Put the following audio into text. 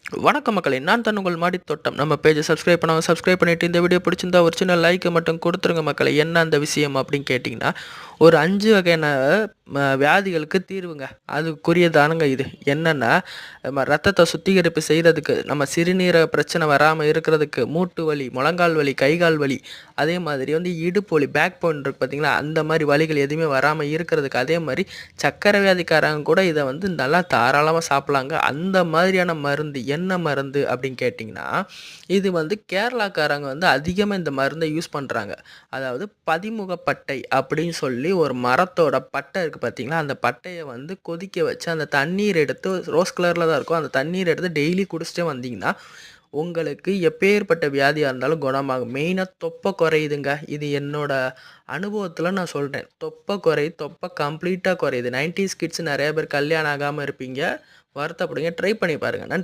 வணக்கம் மக்களே, நான் தான் உங்கள் மாடி தோட்டம். நம்ம பேஜை சப்ஸ்கிரைப் பண்ணாமல் சப்ஸ்கிரைப் பண்ணிவிட்டு இந்த வீடியோ பிடிச்சிருந்தா ஒரு சின்ன லைக்கை மட்டும் கொடுத்துருங்க மக்களே. என்ன அந்த விஷயம் அப்படின்னு கேட்டிங்கன்னா, ஒரு 5 வகையான வியாதிகளுக்கு தீர்வுங்க. அதுக்குரியதானுங்க இது. என்னென்னா, நம்ம ரத்தத்தை சுத்திகரிப்பு செய்கிறதுக்கு, நம்ம சிறுநீரக பிரச்சனை வராமல் இருக்கிறதுக்கு, மூட்டு வலி, முழங்கால் வலி, கைகால் வலி, அதே மாதிரி இடுப்பு வலி, பேக் போன் இருக்குது பார்த்தீங்களா, அந்த மாதிரி வலிகள் எதுவுமே வராமல் இருக்கிறதுக்கு, அதே மாதிரி சக்கரை வியாதிக்காரங்க கூட இதை நல்லா தாராளமாக சாப்பிட்லாங்க. அந்த மாதிரியான மருந்து என்ன மருந்து அப்படின்னு கேட்டிங்கன்னா, இது கேரளாக்காரங்க அதிகமாக இந்த மருந்தை யூஸ் பண்ணுறாங்க. அதாவது பதிமுகப்பட்டை அப்படின்னு சொல்லி ஒரு மரத்தோட பட்டை இருக்குது பார்த்தீங்களா, அந்த பட்டையை கொதிக்க வச்சு அந்த தண்ணீர் எடுத்து ரோஸ் கலரில் தான் இருக்கும், அந்த தண்ணீர் எடுத்து டெய்லி குடிச்சிட்டே வந்தீங்கன்னா உங்களுக்கு எப்பேற்பட்ட வியாதியாக இருந்தாலும் குணமாகும். மெயினாக தொப்பை குறையுதுங்க. இது என்னோட அனுபவத்தில் நான் சொல்கிறேன். தொப்பை குறையுது, தொப்பை கம்ப்ளீட்டாக குறையுது. 90s கிட்ஸ் நிறைய பேர் கல்யாணம் ஆகாமல் இருப்பீங்க, வருத்தப்படுங்க. ட்ரை பண்ணி பாருங்கள். நன்றி.